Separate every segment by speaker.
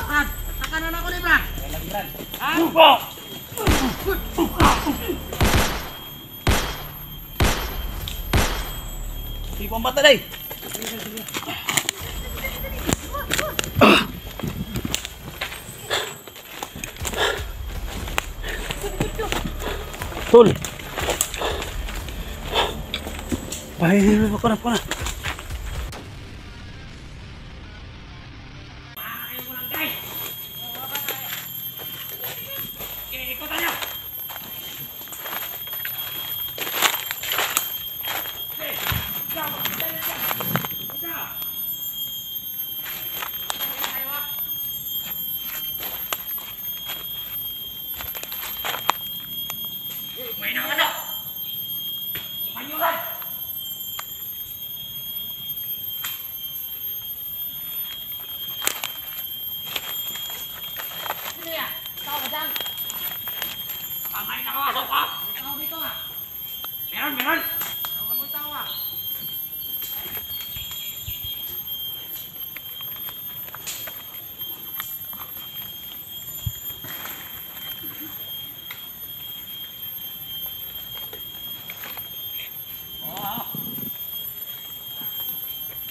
Speaker 1: Brad, takanan ako ni Brad. Ha?
Speaker 2: Hindi ko ang bata day. Tol. Ay, ako na.
Speaker 1: Meron. Tawag mo tawa.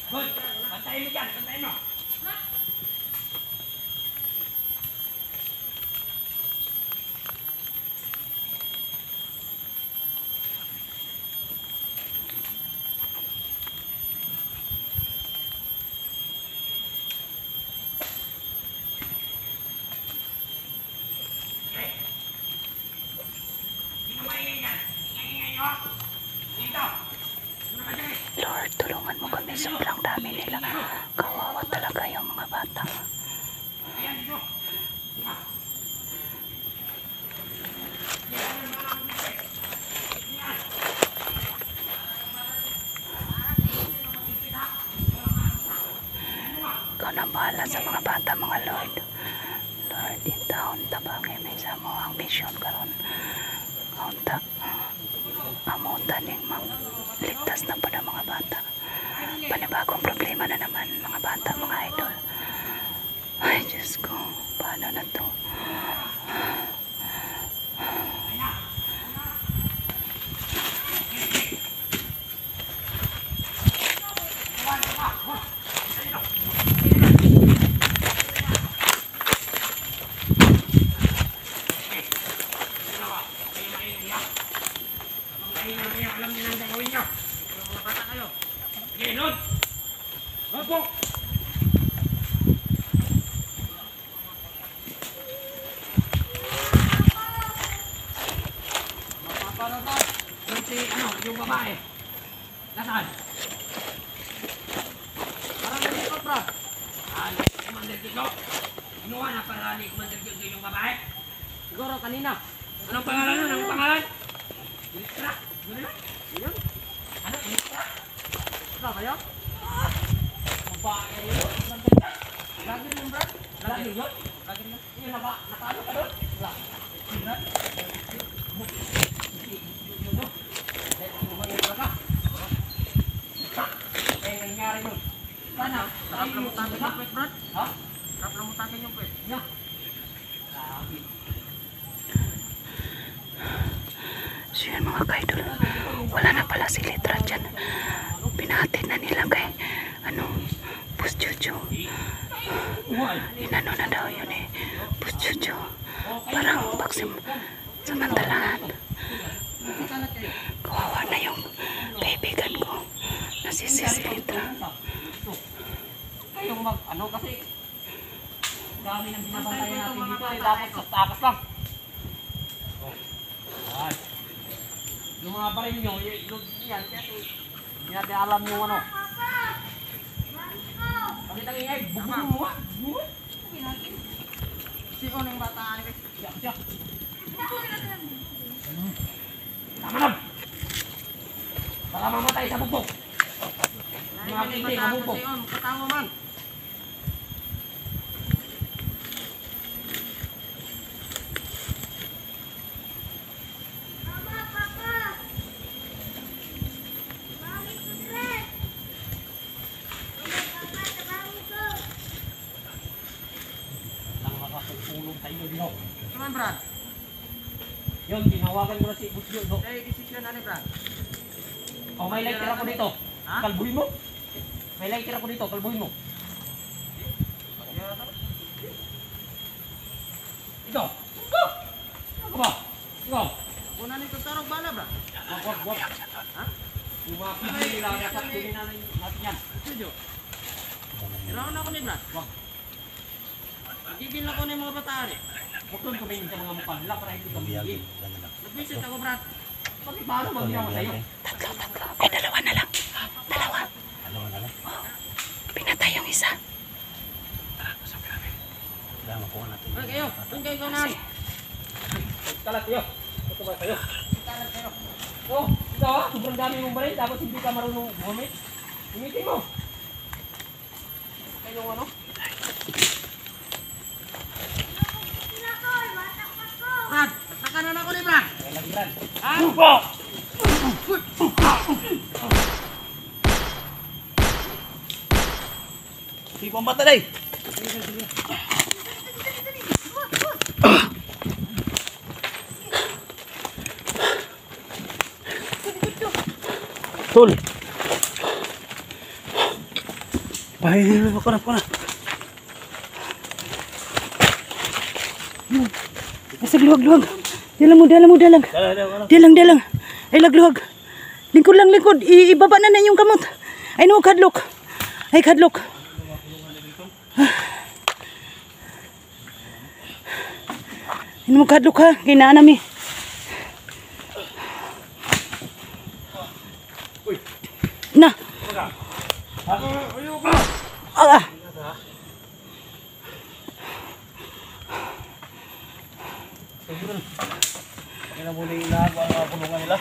Speaker 1: Good. Bantayin mo dyan. Bantayin mo.
Speaker 3: Lord, tulungan mo kami. Sobrang dami nila. Kawawa talaga yung mga bata. Ikaw na bahala sa mga bata, mga Lord. Lord, in taon tabangin may sa mo ang mission karon. Kaunta. Amunta ning ligtas na pa ng mga bata. Panibagong problema na naman mga bata, mga idol. Ay, Diyos ko. Paano na to?
Speaker 1: Alam niyo nang gagawin niyo. Mga bata kayo. Sige, Lord. Lord po. Mapapanood. Yung babae. Nasaan? Parang nalikot, bro. Commander Kiko. Inuha na para ni Commander Kiko yung babae. Siguro kanina. Anong pangalan nun? Anong pangalan? Ilistra. Yun? Ano? Ilistra? Ilistra kayo? Babae yun? Lagi yun, bro? Lagi yun? Lagi yun? Yun na ba? Nakano ka doon? Wala. Brad? Eh, nangyari yun. Sana? Sarap lamutakin yung pwet, Brad? Ha? Sarap lamutakin yung pwet. Yeah.
Speaker 3: So yun mga kaidol, wala na pala si Letra dyan. Pinahatid na nila kay Bus Jojo. Inano na daw yun Bus Jojo. Parang samantalahan. Kawawa na yung kaibigan ko na si Letra.
Speaker 1: Kayong kasi dami ng binabantayan natin dito dapat sa takas lang. Yung mga baril nyo, yan, kasi hindi natin alam yung ano. Pakita nga ngay, bugong mo ha. Sino yung bata ni siya. Tama na! Baka mamatay sa bugbog. Mga kiti, mabugbog. Katawa man. sa iyo, Dino.
Speaker 4: Naman, Brad.
Speaker 1: Yun, tinawagan mo na si Busyo, no?
Speaker 4: Ay, decision na ni Brad.
Speaker 1: O, may lighter ako dito.
Speaker 4: Ha?
Speaker 1: Kalbuhin mo. May lighter ako dito, kalbuhin mo. Ito. Ito. Ano ba? Ikaw.
Speaker 4: Una nito tarong bala, Brad.
Speaker 1: Wag.
Speaker 4: Ha?
Speaker 1: Yung mga kibili nila, dapat kunin na natin yan.
Speaker 4: Studio. Iraw na ako ni Brad.
Speaker 1: Wag.
Speaker 4: Gigil na ko na yung mga bataan eh.
Speaker 1: Huwag kang kumain sa mga mukha nila para hindi ka bumigil.
Speaker 4: Nag-visit ako, Brad.
Speaker 1: Bakit paano ba ginawa sa'yo?
Speaker 3: Tatlo. Ay, dalawa na lang. Dalawa. Oh, pinatay yung isa.
Speaker 4: Ay, kayo. Kung kayo ikaw na.
Speaker 1: Kalat kayo. Ito ba kayo? Oh, ikaw ah, sobrang dami mong balay. Tapos hindi ka marunong bumit. Bumitin mo. Kayo ano?
Speaker 4: Brad, nakanan ako ni Brad.
Speaker 1: Kaya lagi Brad.
Speaker 4: Ha?
Speaker 2: Hindi ko mata day. Tol. Bahay, ako na.
Speaker 3: Asag luwag. Dalang mo. Dalang. Ay, lagluwag. Lingkod lang. Ibaba na yung kamot. Ay, no, kadlok. Ay, no, kadlok ha. Kinaan namin. Na. Ah.
Speaker 2: Kaya muna yung lahat ang mga kulungan nila.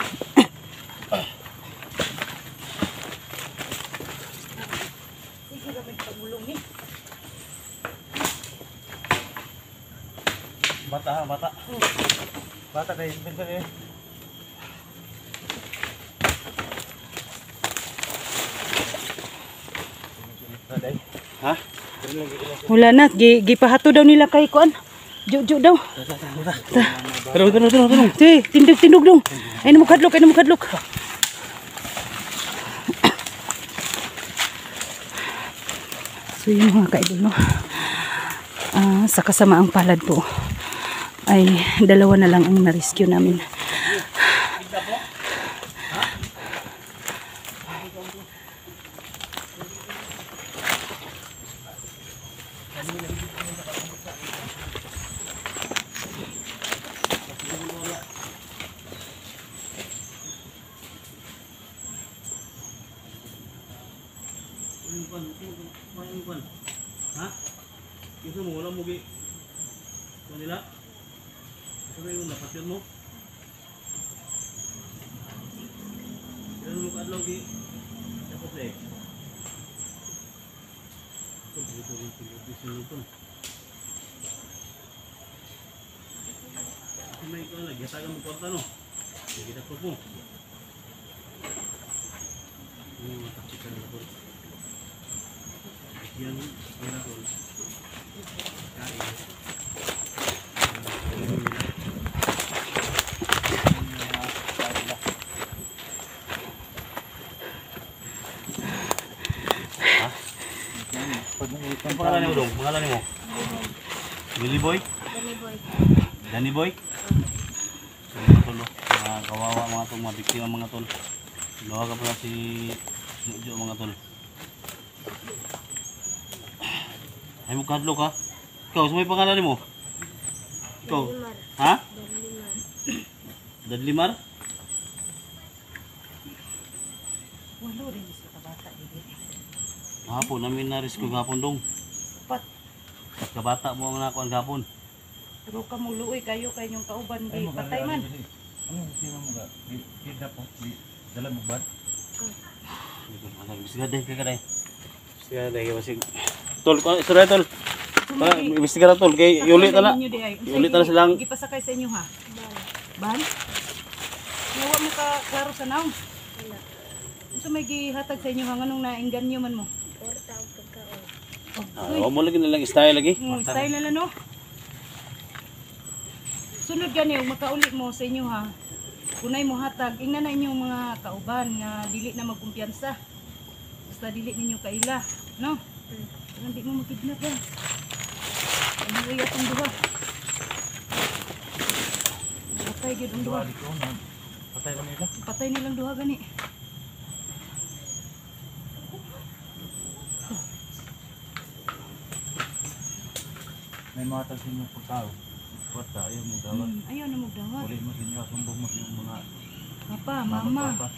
Speaker 2: Bata. Bata kayo, pinta kayo. Ha?
Speaker 3: Wala na. Gipahato daw nila kay kuan. Jujuk daw.
Speaker 2: Turun.
Speaker 3: Sige, tindog dong. Ay, na mo kadlok. So yun mga kaidol, no? Sa kasamaang palad po ay dalawa na lang ang na-rescue namin.
Speaker 2: Ha? Gusto mo wala mo gi. Manila? Sabi mo dapat yun mo. Yan mo kadlaw gi. Dapat eh. May ko lagi taga mo kwarta no. Kita po. Taksikan ko. Yan, mira tol. Kain. Ang pangalan mo dong? Pangalan mo? Billy Boy? Danny Boy? Mga tol, mga kawawa mga tol, mga biktima mga tol. Luha ka pala si Mujo mga tol. Ay mo kadlok ha? Ikaw, sa may pangalan mo? Ikaw? Ha? Dadlimar?
Speaker 3: Walo rin sa kabata.
Speaker 2: Hapon, namin na-risk ko gapon dong.
Speaker 3: Pat.
Speaker 2: Kabata mo ang nakuan gapon.
Speaker 3: Pero kamuluoy kayo yung kauban. Patay man.
Speaker 2: Ano sino mo ga? Kidnap mo? Dala mo ba? Bisgaday ka kaday. Bisgaday ka basig. Tol, sorry tol. Imbestigar tol kay ulit na. Ulit na silang
Speaker 3: Gipasakay sa inyo ha. Ban? Nawa mo ka klaro sa naong. So may gihatag sa inyo ha nganong naengganyo man mo.
Speaker 2: mo lagi na lang style lagi.
Speaker 3: Style na lang no. Sunod gani og makauli mo sa inyo ha. Kunay mo hatag ingna na inyong mga kauban nga dili na magkumpiyansa. Basta dili ninyo kaila, no? Kaya hindi mo makidnap ha. Ano iya tong duha? Patay gyud ang duha.
Speaker 2: Patay ba nila?
Speaker 3: Patay nilang duha gani.
Speaker 2: May mga tansin mo pagkao. Wata, ayaw mo dawat.
Speaker 3: Ayaw na mo dawat.
Speaker 2: Uli mo sinyo, sumbong mo yung mga
Speaker 3: Papa, mama.
Speaker 2: papa.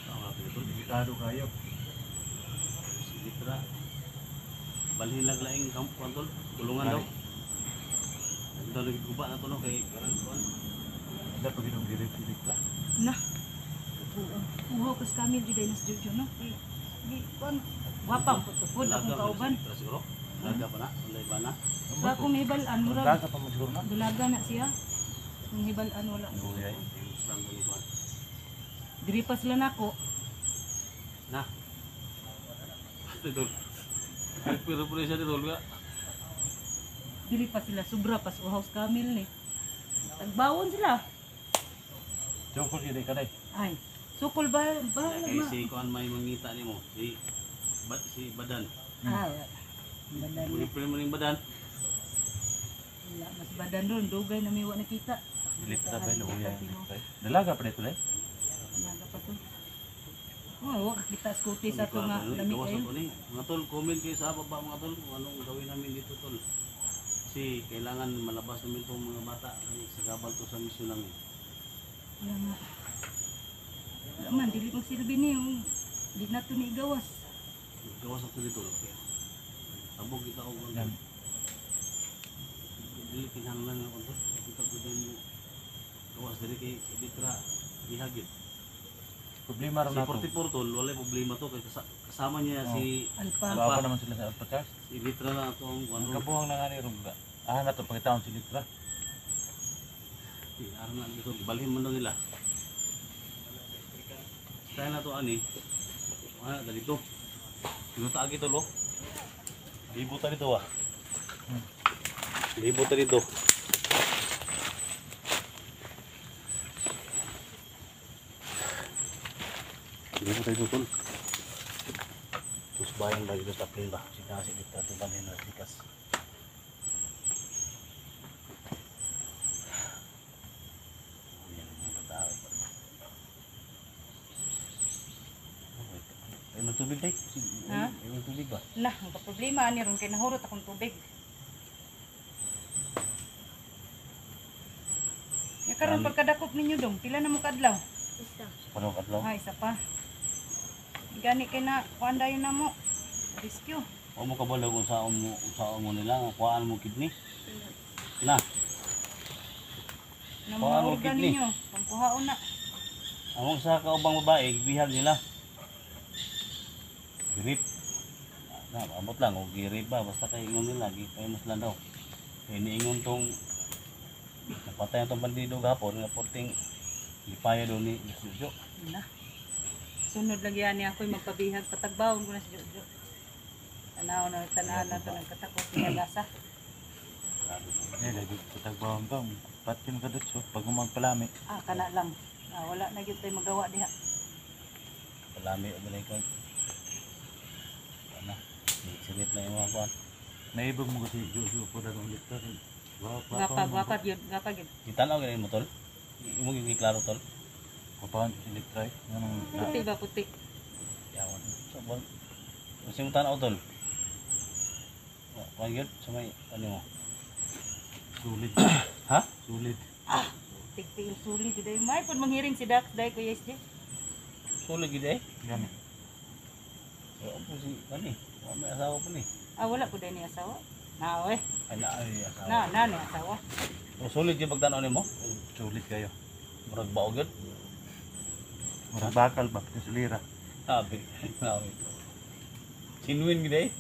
Speaker 2: Tama, ito, delikado kayo. Sige, tara. Balhin lang laing kampuan tol. Tulungan daw. Ito lagi guba na to no kay karang kuan. Ada pag inong direct ka.
Speaker 3: Na. Uho kas kami di dinas jojo no. Di kon wapang putupod akong kauban.
Speaker 2: Siguro. Laga pa na, ulay ba na?
Speaker 3: Sa akong hibalan murag
Speaker 2: Laga pa mo siguro na.
Speaker 3: dulaga na siya. Ang hibalan wala.
Speaker 2: Uyay, yung sang ko ni kuan.
Speaker 3: Diri pa sila nako.
Speaker 2: Na. Ito. Pero siya dito ga.
Speaker 3: Diri pa sila sobra pas uhaws kamil ni. Tagbawon sila.
Speaker 2: Joko si ka dai.
Speaker 3: Ay, sukol ba
Speaker 2: Kay
Speaker 3: ma.
Speaker 2: si kuan may mangita nimo. Si Badan.
Speaker 3: Ah, badan
Speaker 2: Muni
Speaker 3: na.
Speaker 2: pre mo ning Badan.
Speaker 3: Wala, mas badan doon, dugay na may wa nakita.
Speaker 2: Lipta ba lo uyay. Dalaga pa dito lay.
Speaker 3: Naga pa to. Oh, wa kita skuti sa to nga lami
Speaker 2: Gawas
Speaker 3: kayo.
Speaker 2: ako ni. Mga tol, comment kayo sa baba mga tol kung anong gawin namin dito tol. Kasi kailangan malabas namin itong mga bata. Ay, sagabal to sa misyon namin.
Speaker 3: Wala nga. Wala man, dili magsilbi ni yung di na to ni igawas.
Speaker 2: Gawas ako dito. Okay. Tabog kita o kung dili kinahanglan ako tol. Kita ko din mo gawas dili kay Litra ihagit.
Speaker 5: Problema rin
Speaker 2: Si
Speaker 5: nato.
Speaker 2: 44 tol, wala problema to kay kasama niya si
Speaker 3: Alpa.
Speaker 5: Baba naman sila sa Alpacas.
Speaker 2: Litra na ito ang
Speaker 5: Ang
Speaker 2: ano.
Speaker 5: kabuhang na nga ni Ruga. Ah, na to, pagkitaon si Litra.
Speaker 2: Araw na dito, balhin mo na nila. Kaya na to ani. Ano dito? Pinuta agi to lo. Libutan dito ah. Libutan dito. Libutan dito tol. Terus bayang lagi dito tapin ba? Sinasi dito ito balhin na tikas. Ay, magtubig tayo.
Speaker 3: Ha?
Speaker 2: Ay, magtubig ba?
Speaker 3: Lah, ang problema ni ron kay nahurot akong tubig. Ya karon pagkadakop ninyo dong, pila na mo kadlaw?
Speaker 2: Paano katlaw?
Speaker 3: Ha, isa pa. Gani kay na kuan dayon na mo. Rescue.
Speaker 2: O mo kabalag kung saan mo nila, nga kuhaan mo kidney. Na,
Speaker 3: Na
Speaker 2: Kuhaan
Speaker 3: mga
Speaker 2: mo
Speaker 3: organ
Speaker 2: kidney.
Speaker 3: ninyo, pangkuhaon na.
Speaker 2: among sa kaubang babae, bihag nila. Girip. Na, abot lang, o girip ba, basta kay ingon nila, gipayos lang daw. Kaya niingon tong, napatay ang tong bandido gapon, nga porting, lipaya daw ni Jojo.
Speaker 3: Na. Sunod lagi ani ako'y magpabihag patagbawon ko na si Jojo. Tanaw na to nagkatakot niya gasa.
Speaker 5: Eh, lagi patagbawang ka. Ba't yun ka dito? Pag umagpalami.
Speaker 3: Ah, kana lang. Ah, wala na gyud tay magawa diha.
Speaker 2: Palami o balay ko. Ano, sinip na yung mga kuhan.
Speaker 5: Naibog mo kasi Jojo po na ng Litra.
Speaker 3: Gwapa gyud.
Speaker 2: Itanaw ganyan mo tol? Imo yung klaro tol?
Speaker 5: Papahan si Litra eh.
Speaker 3: Puti ba puti?
Speaker 2: Yawan. So, bon. Kasi mo tanaw tol? Kuhan yun? So may, ano mo?
Speaker 5: Sulit.
Speaker 2: Ha?
Speaker 5: Sulit.
Speaker 3: Tigtiil suli jud ay may pud manghiring si Dax dai ko yes di.
Speaker 2: Sulit gid eh.
Speaker 5: Gani.
Speaker 2: So, po si, ano eh? May asawa po ni.
Speaker 3: Ah, wala pud ni asawa. Na oy.
Speaker 2: Ay na, ay asawa.
Speaker 3: Na ni asawa.
Speaker 2: So, sulit yung pagtanaw ni mo?
Speaker 5: Sulit kayo.
Speaker 2: Murag baog yun?
Speaker 5: Murag bakal ba? Kasi lira.
Speaker 2: Sabi. Sabi. Sinuin gid eh.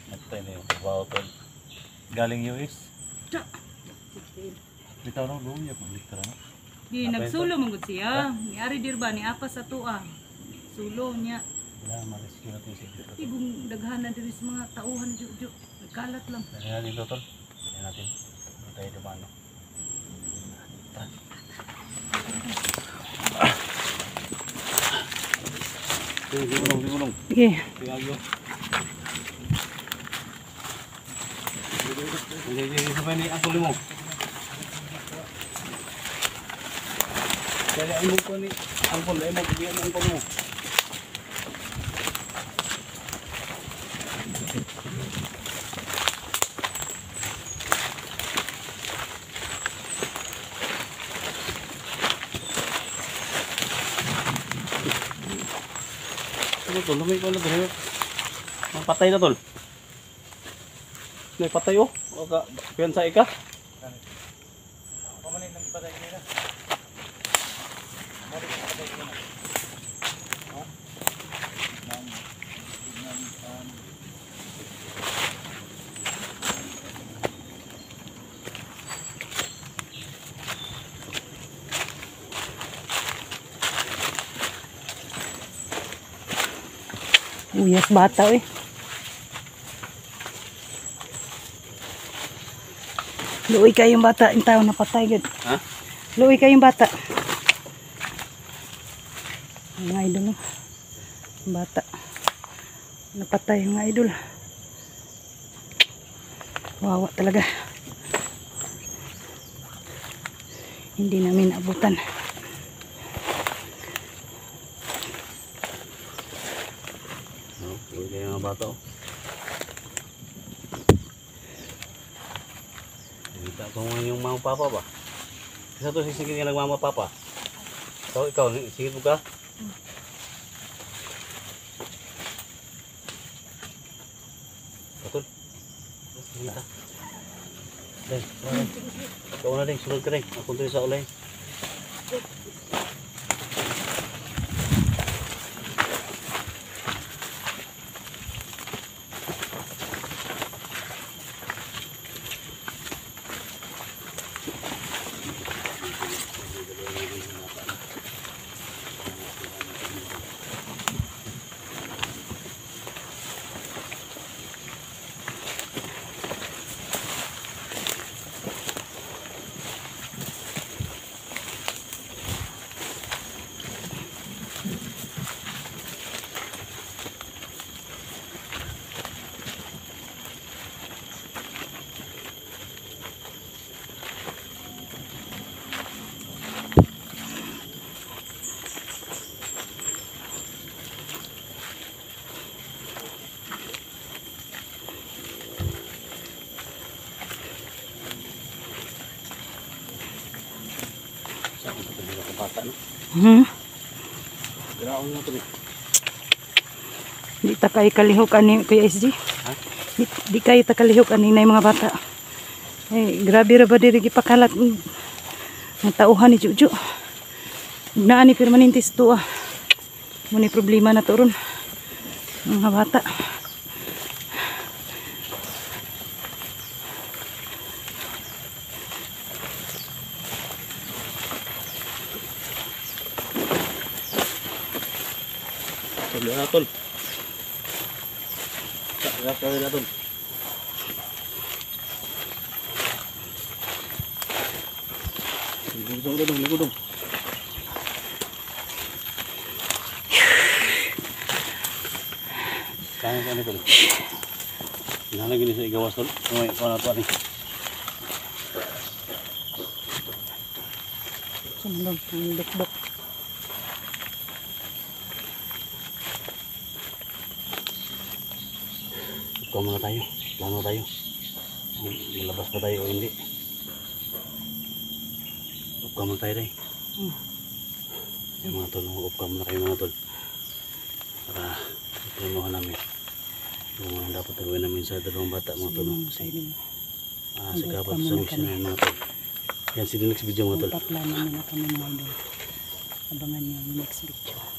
Speaker 2: Nagtay na yung trabaho tol.
Speaker 5: Galing US.
Speaker 3: Tigtiil.
Speaker 5: Bitaw nang luya kung Litra no?
Speaker 3: Di nagsulo man gud siya. Niari dir ba ni apas sa tuwa. Sulo niya.
Speaker 2: Wala, ma-rescue natin si Jojo.
Speaker 3: Tigong daghan na diri sa mga tauhan Jojo. Nagkalat lang.
Speaker 2: Dali natin ito tol. Dali natin. Hindi tayo dumano. Di gulong.
Speaker 3: Sige.
Speaker 2: Tiagyo. Hindi, sabay ni Angkol mo. Kaya ay mo ko ni Angkol, ay mo bigyan ng Angkol mo. Ano tol, lumay ko na tol. Patay na tol. May patay oh. O ka, piyansa ka?
Speaker 3: Uyas bata eh. Luoy kayong bata, yung tao napatay gud.
Speaker 2: Ha?
Speaker 3: Luoy kayong bata. Mga idol no. Bata. Napatay yung mga idol. Wawa talaga. Hindi namin abutan.
Speaker 2: Hindi kayo mga bata oh. Kita ko yung mga papa ba? Isa to sisigil nga nagmama papa. Ikaw, sigil mo ka? Betul. Kita. Deng, ikaw na deng, sunod ka deng. Ako tuloy sa ulay. Graon na to.
Speaker 3: Di ta kayo kalihok ani Kuya SG.
Speaker 2: Ha?
Speaker 3: Di kayo ta kalihok ani na yung mga bata. Eh, grabe ra ba diri gipakalat ang tauhan ni Juju. Na ani permanentes to ah. Muni problema na to ron. Mga bata.
Speaker 2: Tuloy na tol. Tuloy na tol. Ligo dong. Kaya tol. Nalagyan ni sa igawas tol. Kumay ko na to ani.
Speaker 3: Sumulog ang dukdok.
Speaker 2: Ikaw muna tayo. Plano tayo. Lalabas pa tayo o hindi. Upka muna tayo tayo. Yung mga tol, upka muna kayo mga tol. Para iplanuhan namin yung mga dapat gawin namin sa dalawang bata mga tol. Kasi sagapat sa mission na mga tol. Yan, see the next video mga tol.
Speaker 3: Paplano muna kami mga idol. Abangan niyo yung next video.